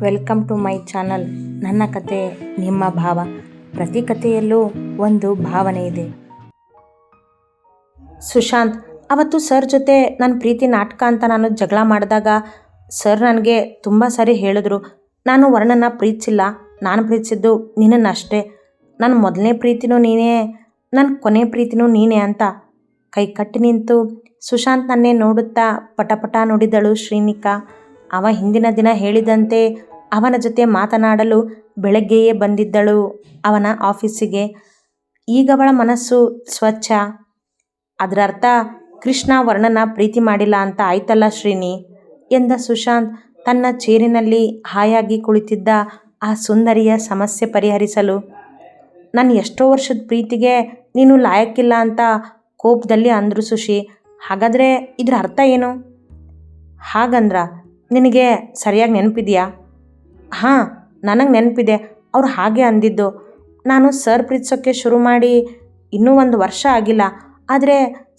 Welcome to my channel. ನನ್ನ ಕತೆ ನಿಮ್ಮ ಭಾವ. ಪ್ರತಿ ಕಥೆಯಲ್ಲೂ ಒಂದು ಭಾವನೆ ಇದೆ. ಸುಶಾಂತ್, ಅವತ್ತು ಸರ್ ಜೊತೆ ನನ್ನ ಪ್ರೀತಿ ನಾಟಕ ಅಂತ ನಾನು ಜಗಳ ಮಾಡಿದಾಗ ಸರ್ ನನಗೆ ತುಂಬ ಸರಿ ಹೇಳಿದ್ರು, ನಾನು ವರ್ಣನ ಪ್ರೀತಿಸಿಲ್ಲ, ನಾನು ಪ್ರೀತಿಸಿದ್ದು ನಿನ್ನನ್ನಷ್ಟೇ. ನನ್ನ ಮೊದಲನೇ ಪ್ರೀತಿನೂ ನೀನೇ, ನನ್ನ ಕೊನೆ ಪ್ರೀತಿನೂ ನೀನೇ ಅಂತ. ಕೈ ಕಟ್ಟಿ ನಿಂತು ಸುಶಾಂತ್ ನನ್ನೇ ನೋಡುತ್ತಾ ಪಟಪಟ ನುಡಿದಳು ಶ್ರೀನಿಕಾ. ಅವ ಹಿಂದಿನ ದಿನ ಹೇಳಿದಂತೆ ಅವನ ಜೊತೆ ಮಾತನಾಡಲು ಬೆಳಗ್ಗೆಯೇ ಬಂದಿದ್ದಳು ಅವನ ಆಫೀಸಿಗೆ. ಈಗ ಅವಳ ಮನಸ್ಸು ಸ್ವಚ್ಛ. ಅದರ ಅರ್ಥ ಕೃಷ್ಣ ವರ್ಣನ ಪ್ರೀತಿ ಮಾಡಿಲ್ಲ ಅಂತ ಆಯ್ತಲ್ಲ ಶ್ರೀನಿ, ಎಂದ ಸುಶಾಂತ್ ತನ್ನ ಚೇರಿನಲ್ಲಿ ಹಾಯಾಗಿ ಕುಳಿತಿದ್ದ ಆ ಸುಂದರಿಯ ಸಮಸ್ಯೆ ಪರಿಹರಿಸಲು. ನನ್ನ ಎಷ್ಟೋ ವರ್ಷದ ಪ್ರೀತಿಗೆ ನೀನು ಲಾಯಕ್ಕಿಲ್ಲ ಅಂತ ಕೋಪದಲ್ಲಿ ಅಂದರು ಸುಶಿ. ಹಾಗಾದರೆ ಇದರ ಅರ್ಥ ಏನು? ಹಾಗಂದ್ರ ನಿನಗೆ ಸರಿಯಾಗಿ ನೆನಪಿದೆಯಾ? ಹಾಂ, ನನಗೆ ನೆನಪಿದೆ. ಅವ್ರು ಹಾಗೆ ಅಂದಿದ್ದು. ನಾನು ಸರ್ ಪ್ರೀತಿಸೋಕ್ಕೆ ಶುರು ಮಾಡಿ ಇನ್ನೂ 1 ವರ್ಷ ಆಗಿಲ್ಲ. ಆದರೆ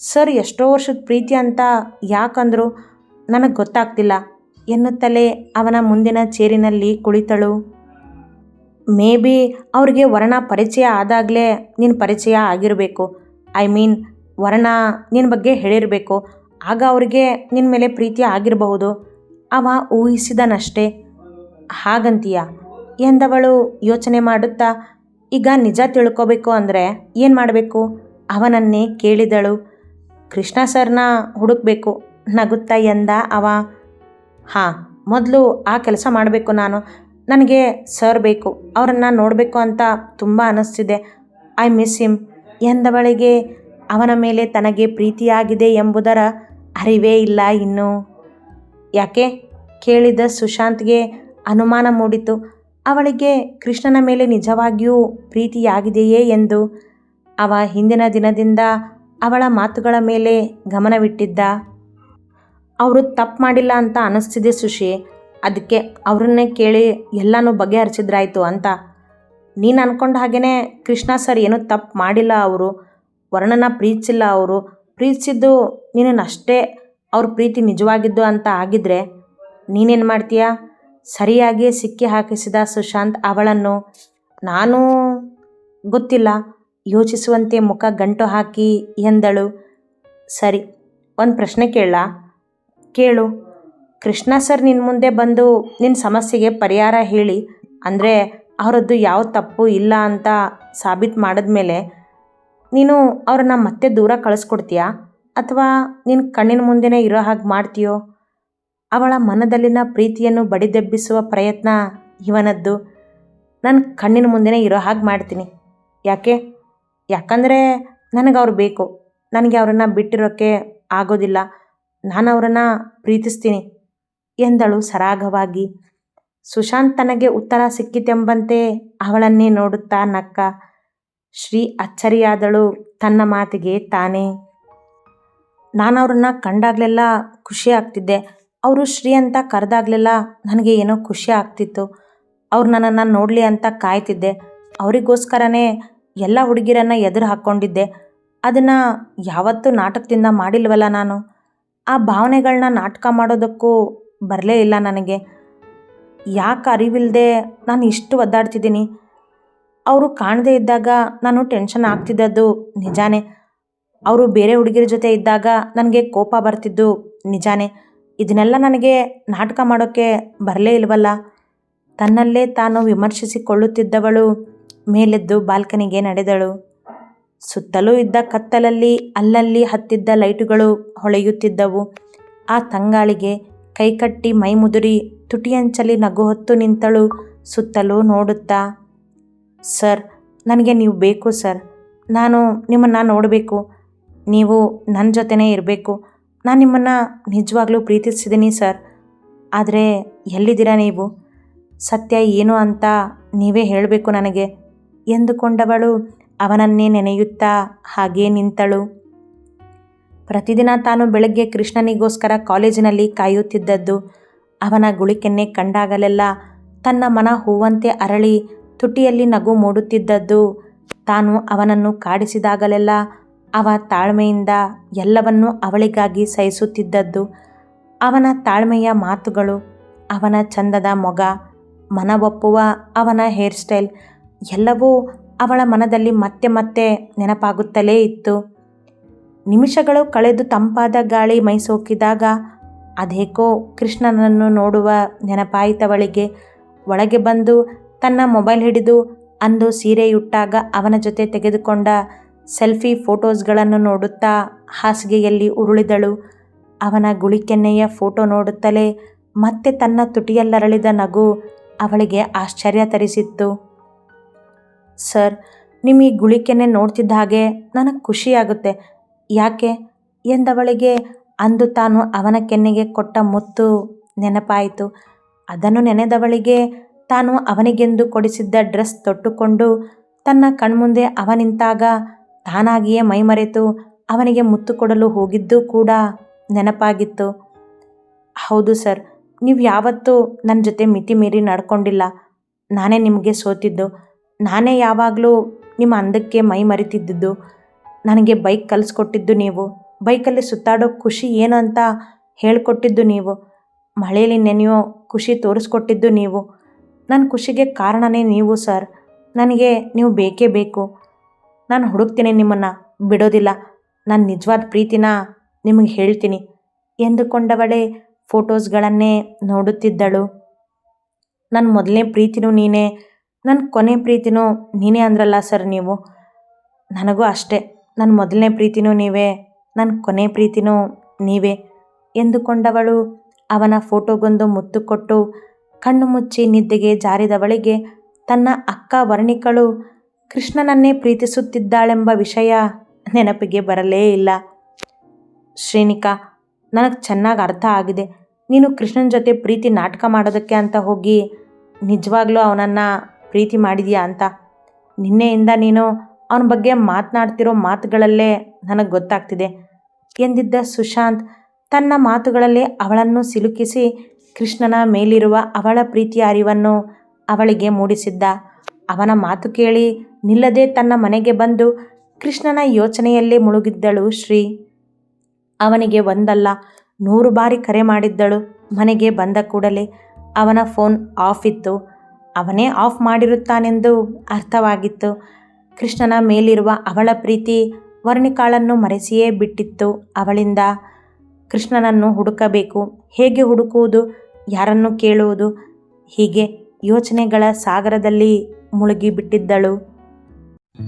ಸರ್ ಎಷ್ಟೋ ವರ್ಷದ ಪ್ರೀತಿ ಅಂತ ಯಾಕಂದರು ನನಗೆ ಗೊತ್ತಾಗ್ತಿಲ್ಲ ಎನ್ನುತ್ತಲೇ ಅವನ ಮುಂದಿನ ಚೇರಿನಲ್ಲಿ ಕುಳಿತಳು. ಮೇ ಬಿ ಅವ್ರಿಗೆ ವರ್ಣ ಪರಿಚಯ ಆದಾಗಲೇ ನಿನ್ನ ಪರಿಚಯ ಆಗಿರಬೇಕು. ಐ ಮೀನ್ ವರ್ಣ ನಿನ್ನ ಬಗ್ಗೆ ಹೇಳಿರಬೇಕು. ಆಗ ಅವ್ರಿಗೆ ನಿನ್ನ ಮೇಲೆ ಪ್ರೀತಿ ಆಗಿರಬಹುದು. ಅವ ಊಹಿಸಿದನಷ್ಟೇ. ಹಾಗಂತೀಯ ಎಂದವಳು ಯೋಚನೆ ಮಾಡುತ್ತಾ, ಈಗ ನಿಜ ತಿಳ್ಕೋಬೇಕು ಅಂದರೆ ಏನು ಮಾಡಬೇಕು ಅವನನ್ನೇ ಕೇಳಿದಳು. ಕೃಷ್ಣ ಸರ್ನ ಹುಡುಕಬೇಕು ನಗುತ್ತಾ ಎಂದ ಅವ. ಹಾಂ, ಮೊದಲು ಆ ಕೆಲಸ ಮಾಡಬೇಕು ನಾನು. ನನಗೆ ಸರ್ ಬೇಕು, ಅವರನ್ನು ನೋಡಬೇಕು ಅಂತ ತುಂಬ ಅನ್ನಿಸ್ತಿದೆ. ಐ ಮಿಸ್ ಹಿಮ್ ಎಂದವಳಿಗೆ ಅವನ ಮೇಲೆ ತನಗೆ ಪ್ರೀತಿಯಾಗಿದೆ ಎಂಬುದರ ಅರಿವೇ ಇಲ್ಲ ಇನ್ನೂ. ಯಾಕೆ ಕೇಳಿದ ಸುಶಾಂತ್ಗೆ ಅನುಮಾನ ಮೂಡಿತು. ಅವಳಿಗೆ ಕೃಷ್ಣನ ಮೇಲೆ ನಿಜವಾಗಿಯೂ ಪ್ರೀತಿಯಾಗಿದೆಯೇ ಎಂದು. ಅವ ಹಿಂದಿನ ದಿನದಿಂದ ಅವಳ ಮಾತುಗಳ ಮೇಲೆ ಗಮನವಿಟ್ಟಿದ್ದ. ಅವರು ತಪ್ಪು ಮಾಡಿಲ್ಲ ಅಂತ ಅನ್ನಿಸ್ತಿದೆ ಸುಶಿ. ಅದಕ್ಕೆ ಅವರನ್ನೇ ಕೇಳಿ ಎಲ್ಲನೂ ಬಗೆಹರಿಸಿದ್ರಾಯ್ತು ಅಂತ. ನೀನು ಅಂದ್ಕೊಂಡ ಹಾಗೇ ಕೃಷ್ಣ ಸರ್ ಏನೂ ತಪ್ಪು ಮಾಡಿಲ್ಲ. ಅವರು ವರ್ಣನ ಪ್ರೀತಿಸಿಲ್ಲ. ಅವರು ಪ್ರೀತಿಸಿದ್ದು ನಿನ್ನನ್ನಷ್ಟೇ. ಅವ್ರ ಪ್ರೀತಿ ನಿಜವಾಗಿದ್ದು ಅಂತ ಆಗಿದ್ರೆ ನೀನೇನು ಮಾಡ್ತೀಯಾ? ಸರಿಯಾಗಿ ಸಿಕ್ಕಿ ಹಾಕಿಸಿದ ಸುಶಾಂತ್ ಅವಳನ್ನು. ನಾನು ಗೊತ್ತಿಲ್ಲ ಯೋಚಿಸುವಂತೆ ಮುಖ ಗಂಟು ಹಾಕಿ ಎಂದಳು. ಸರಿ, ಒಂದು ಪ್ರಶ್ನೆ ಕೇಳಲಾ? ಕೇಳು. ಕೃಷ್ಣ ಸರ್ ನಿನ್ನ ಮುಂದೆ ಬಂದು ನಿನ್ನ ಸಮಸ್ಯೆಗೆ ಪರಿಹಾರ ಹೇಳಿ, ಅಂದರೆ ಅವರದ್ದು ಯಾವ ತಪ್ಪು ಇಲ್ಲ ಅಂತ ಸಾಬೀತು ಮಾಡಿದ್ಮೇಲೆ ನೀನು ಅವ್ರನ್ನ ಮತ್ತೆ ದೂರ ಕಳಿಸ್ಕೊಡ್ತೀಯಾ ಅಥವಾ ನಿನ್ನ ಕಣ್ಣಿನ ಮುಂದೆನೇ ಇರೋ ಹಾಗೆ ಮಾಡ್ತೀಯೋ? ಅವಳ ಮನದಲ್ಲಿನ ಪ್ರೀತಿಯನ್ನು ಬಡಿದೆಬ್ಬಿಸುವ ಪ್ರಯತ್ನ ಇವನದ್ದು. ನನ್ನ ಕಣ್ಣಿನ ಮುಂದೆನೇ ಇರೋ ಹಾಗೆ ಮಾಡ್ತೀನಿ. ಯಾಕೆ? ಯಾಕಂದರೆ ನನಗೆ ಅವ್ರು ಬೇಕು. ನನಗೆ ಅವರನ್ನು ಬಿಟ್ಟಿರೋಕ್ಕೆ ಆಗೋದಿಲ್ಲ. ನಾನು ಅವರನ್ನು ಪ್ರೀತಿಸ್ತೀನಿ ಎಂದಳು ಸರಾಗವಾಗಿ. ಸುಶಾಂತ್ ತನಗೆ ಉತ್ತರ ಸಿಕ್ಕಿತೆಂಬಂತೆ ಅವಳನ್ನೇ ನೋಡುತ್ತಾ ನಕ್ಕ. ಶ್ರೀ ಅಚ್ಚರಿಯಾದಳು ತನ್ನ ಮಾತಿಗೆ ತಾನೇ. ನಾನು ಅವ್ರನ್ನ ಕಂಡಾಗಲೆಲ್ಲ ಖುಷಿ ಆಗ್ತಿದ್ದೆ. ಅವರು ಶ್ರೀ ಅಂತ ಕರೆದಾಗಲೆಲ್ಲ ನನಗೆ ಏನೋ ಖುಷಿ ಆಗ್ತಿತ್ತು. ಅವ್ರು ನನ್ನನ್ನು ನೋಡಲಿ ಅಂತ ಕಾಯ್ತಿದ್ದೆ. ಅವರಿಗೋಸ್ಕರನೇ ಎಲ್ಲ ಹುಡುಗಿರನ್ನು ಎದುರು ಹಾಕ್ಕೊಂಡಿದ್ದೆ. ಅದನ್ನು ಯಾವತ್ತೂ ನಾಟಕದಿಂದ ಮಾಡಿಲ್ವಲ್ಲ ನಾನು. ಆ ಭಾವನೆಗಳನ್ನ ನಾಟಕ ಮಾಡೋದಕ್ಕೂ ಬರಲೇ ಇಲ್ಲ ನನಗೆ. ಯಾಕೆ ಅರಿವಿಲ್ಲದೆ ನಾನು ಇಷ್ಟು ಒದ್ದಾಡ್ತಿದ್ದೀನಿ. ಅವರು ಕಾಣದೇ ಇದ್ದಾಗ ನಾನು ಟೆನ್ಷನ್ ಆಗ್ತಿದ್ದದ್ದು ನಿಜಾನೇ. ಅವರು ಬೇರೆ ಹುಡುಗಿರ ಜೊತೆ ಇದ್ದಾಗ ನನಗೆ ಕೋಪ ಬರ್ತಿದ್ದು ನಿಜಾನೇ. ಇದನ್ನೆಲ್ಲ ನನಗೆ ನಾಟಕ ಮಾಡೋಕ್ಕೆ ಬರಲೇ ಇಲ್ವಲ್ಲ. ತನ್ನಲ್ಲೇ ತಾನು ವಿಮರ್ಶಿಸಿಕೊಳ್ಳುತ್ತಿದ್ದವಳು ಮೇಲೆದ್ದು ಬಾಲ್ಕನಿಗೆ ನಡೆದಳು. ಸುತ್ತಲೂ ಇದ್ದ ಕತ್ತಲಲ್ಲಿ ಅಲ್ಲಲ್ಲಿ ಹತ್ತಿದ್ದ ಲೈಟುಗಳು ಹೊಳೆಯುತ್ತಿದ್ದವು. ಆ ತಂಗಾಳಿಗೆ ಕೈಕಟ್ಟಿ ಮೈ ಮುದುರಿ ತುಟಿಯಂಚಲಿ ನಗು ಹೊತ್ತು ನಿಂತಳು ಸುತ್ತಲೂ ನೋಡುತ್ತಾ. ಸರ್, ನನಗೆ ನೀವು ಬೇಕು ಸರ್. ನಾನು ನಿಮ್ಮನ್ನು ನೋಡಬೇಕು. ನೀವು ನನ್ನ ಜೊತೆನೇ ಇರಬೇಕು. ನಾನು ನಿಮ್ಮನ್ನು ನಿಜವಾಗ್ಲೂ ಪ್ರೀತಿಸಿದ್ದೀನಿ ಸರ್. ಆದರೆ ಎಲ್ಲಿದ್ದೀರಾ ನೀವು? ಸತ್ಯ ಏನು ಅಂತ ನೀವೇ ಹೇಳಬೇಕು ನನಗೆ ಎಂದುಕೊಂಡವಳು ಅವನನ್ನೇ ನೆನೆಯುತ್ತಾ ಹಾಗೇ ನಿಂತಳು. ಪ್ರತಿದಿನ ತಾನು ಬೆಳಗ್ಗೆ ಕೃಷ್ಣನಿಗೋಸ್ಕರ ಕಾಲೇಜಿನಲ್ಲಿ ಕಾಯುತ್ತಿದ್ದದ್ದು. ಅವನ ಗುಳಿಕೆನ್ನೆ ಕಂಡಾಗಲೆಲ್ಲ ತನ್ನ ಮನ ಹೂವಂತೆ ಅರಳಿ ತುಟಿಯಲ್ಲಿ ನಗು ಮೂಡುತ್ತಿದ್ದದ್ದು. ತಾನು ಅವನನ್ನು ಕಾಡಿಸಿದಾಗಲೆಲ್ಲ ಅವ ತಾಳ್ಮೆಯಿಂದ ಎಲ್ಲವನ್ನೂ ಅವಳಿಗಾಗಿ ಸಹಿಸುತ್ತಿದ್ದದ್ದು. ಅವನ ತಾಳ್ಮೆಯ ಮಾತುಗಳು, ಅವನ ಚಂದದ ಮೊಗ, ಮನವೊಪ್ಪುವ ಅವನ ಹೇರ್ ಸ್ಟೈಲ್ ಎಲ್ಲವೂ ಅವಳ ಮನದಲ್ಲಿ ಮತ್ತೆ ಮತ್ತೆ ನೆನಪಾಗುತ್ತಲೇ ಇತ್ತು. ನಿಮಿಷಗಳು ಕಳೆದು ತಂಪಾದ ಗಾಳಿ ಮೈಸೋಕಿದಾಗ ಅದೇಕೋ ಕೃಷ್ಣನನ್ನು ನೋಡುವ ನೆನಪಾಯಿತವಳಿಗೆ. ಒಳಗೆ ಬಂದು ತನ್ನ ಮೊಬೈಲ್ ಹಿಡಿದು ಅಂದು ಸೀರೆಯುಟ್ಟಾಗ ಅವನ ಜೊತೆ ತೆಗೆದುಕೊಂಡ ಸೆಲ್ಫಿ ಫೋಟೋಸ್ಗಳನ್ನು ನೋಡುತ್ತಾ ಹಾಸಿಗೆಯಲ್ಲಿ ಉರುಳಿದಳು. ಅವನ ಗುಳಿಕೆನ್ನೆಯ ಫೋಟೋ ನೋಡುತ್ತಲೇ ಮತ್ತೆ ತನ್ನ ತುಟಿಯಲ್ಲರಳಿದ ನಗು ಅವಳಿಗೆ ಆಶ್ಚರ್ಯ ತರಿಸಿತ್ತು. ಸರ್, ನಿಮ್ಮ ಈ ಗುಳಿಕೆನ್ನೆ ನೋಡ್ತಿದ್ದ ಹಾಗೆ ನನಗೆ ಖುಷಿಯಾಗುತ್ತೆ. ಯಾಕೆ ಎಂದವಳಿಗೆ ಅಂದು ತಾನು ಅವನ ಕೆನ್ನೆಗೆ ಕೊಟ್ಟ ಮುತ್ತು ನೆನಪಾಯಿತು. ಅದನ್ನು ನೆನೆದವಳಿಗೆ ತಾನು ಅವನಿಗೆಂದು ಕೊಡಿಸಿದ್ದ ಡ್ರೆಸ್ ತೊಟ್ಟುಕೊಂಡು ತನ್ನ ಕಣ್ಮುಂದೆ ಅವ ನಿಂತಾಗ ತಾನಾಗಿಯೇ ಮೈಮರೆತು ಅವನಿಗೆ ಮುತ್ತು ಕೊಡಲು ಹೋಗಿದ್ದೂ ಕೂಡ ನೆನಪಾಗಿತ್ತು. ಹೌದು ಸರ್, ನೀವು ಯಾವತ್ತೂ ನನ್ನ ಜೊತೆ ಮಿತಿ ಮೀರಿ ನಡ್ಕೊಂಡಿಲ್ಲ. ನಾನೇ ನಿಮಗೆ ಸೋತಿದ್ದು. ನಾನೇ ಯಾವಾಗಲೂ ನಿಮ್ಮ ಅಂದಕ್ಕೆ ಮೈ ಮರಿತಿದ್ದಿದ್ದು. ನನಗೆ ಬೈಕ್ ಕಲಿಸ್ಕೊಟ್ಟಿದ್ದು ನೀವು. ಬೈಕಲ್ಲಿ ಸುತ್ತಾಡೋ ಖುಷಿ ಏನು ಅಂತ ಹೇಳಿಕೊಟ್ಟಿದ್ದು ನೀವು. ಮಳೆಯಲ್ಲಿ ನೆನೆಯೋ ಖುಷಿ ತೋರಿಸ್ಕೊಟ್ಟಿದ್ದು ನೀವು. ನನ್ನ ಖುಷಿಗೆ ಕಾರಣನೇ ನೀವು ಸರ್. ನನಗೆ ನೀವು ಬೇಕೇ ಬೇಕು. ನಾನು ಹುಡುಕ್ತೀನಿ, ನಿಮ್ಮನ್ನು ಬಿಡೋದಿಲ್ಲ. ನನ್ನ ನಿಜವಾದ ಪ್ರೀತಿನ ನಿಮಗೆ ಹೇಳ್ತೀನಿ ಎಂದುಕೊಂಡವಳೇ ಫೋಟೋಸ್ಗಳನ್ನೇ ನೋಡುತ್ತಿದ್ದಳು. ನನ್ನ ಮೊದಲನೇ ಪ್ರೀತಿನೂ ನೀನೇ, ನನ್ನ ಕೊನೆ ಪ್ರೀತಿನೂ ನೀನೇ ಅಂದ್ರಲ್ಲ ಸರ್ ನೀವು. ನನಗೂ ಅಷ್ಟೇ. ನನ್ನ ಮೊದಲನೇ ಪ್ರೀತಿನೂ ನೀವೇ, ನನ್ನ ಕೊನೆ ಪ್ರೀತಿನೂ ನೀವೇ ಎಂದುಕೊಂಡವಳು ಅವನ ಫೋಟೋಗೊಂದು ಮುತ್ತು ಕೊಟ್ಟು ಕಣ್ಣು ಮುಚ್ಚಿ ನಿದ್ದೆಗೆ ಜಾರಿದವಳಿಗೆ ತನ್ನ ಅಕ್ಕ ವರ್ಣಿಕಳು ಕೃಷ್ಣನನ್ನೇ ಪ್ರೀತಿಸುತ್ತಿದ್ದಾಳೆಂಬ ವಿಷಯ ನೆನಪಿಗೆ ಬರಲೇ ಇಲ್ಲ. ಶ್ರೀನಿಕಾ, ನನಗೆ ಚೆನ್ನಾಗಿ ಅರ್ಥ ಆಗಿದೆ. ನೀನು ಕೃಷ್ಣನ ಜೊತೆ ಪ್ರೀತಿ ನಾಟಕ ಮಾಡೋದಕ್ಕೆ ಅಂತ ಹೋಗಿ ನಿಜವಾಗ್ಲೂ ಅವನನ್ನು ಪ್ರೀತಿ ಮಾಡಿದೀಯಾ ಅಂತ. ನಿನ್ನೆಯಿಂದ ನೀನು ಅವನ ಬಗ್ಗೆ ಮಾತನಾಡ್ತಿರೋ ಮಾತುಗಳಲ್ಲೇ ನನಗೆ ಗೊತ್ತಾಗ್ತಿದೆ ಎಂದಿದ್ದ ಸುಶಾಂತ್ ತನ್ನ ಮಾತುಗಳಲ್ಲಿ ಅವಳನ್ನು ಸಿಲುಕಿಸಿ ಕೃಷ್ಣನ ಮೇಲಿರುವ ಅವಳ ಪ್ರೀತಿಯ ಅರಿವನ್ನು ಅವಳಿಗೆ ಮೂಡಿಸಿದ್ದ. ಅವನ ಮಾತು ಕೇಳಿ ನಿಲ್ಲದೆ ತನ್ನ ಮನೆಗೆ ಬಂದು ಕೃಷ್ಣನ ಯೋಚನೆಯಲ್ಲೇ ಮುಳುಗಿದ್ದಳು ಶ್ರೀ. ಅವನಿಗೆ ಒಂದಲ್ಲ 100 ಬಾರಿ ಕರೆ ಮಾಡಿದ್ದಳು. ಮನೆಗೆ ಬಂದ ಕೂಡಲೇ ಅವನ ಫೋನ್ ಆಫ್ ಇತ್ತು. ಅವನೇ ಆಫ್ ಮಾಡಿರುತ್ತಾನೆಂದು ಅರ್ಥವಾಗಿತ್ತು. ಕೃಷ್ಣನ ಮೇಲಿರುವ ಅವಳ ಪ್ರೀತಿ ವರ್ಣಿಕಾಳನ್ನು ಮರೆಸಿಯೇ ಬಿಟ್ಟಿತ್ತು ಅವಳಿಂದ. ಕೃಷ್ಣನನ್ನು ಹುಡುಕಬೇಕು. ಹೇಗೆ ಹುಡುಕುವುದು? ಯಾರನ್ನು ಕೇಳುವುದು? ಹೀಗೆ ಯೋಚನೆಗಳ ಸಾಗರದಲ್ಲಿ ಮುಳುಗಿಬಿಟ್ಟಿದ್ದಳು.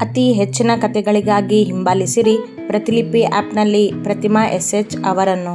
ಅತಿ ಹೆಚ್ಚಿನ ಕಥೆಗಳಿಗಾಗಿ ಹಿಂಬಾಲಿಸಿರಿ ಪ್ರತಿಲಿಪಿ ಆ್ಯಪ್ನಲ್ಲಿ ಪ್ರತಿಮಾ SH ಅವರನ್ನು.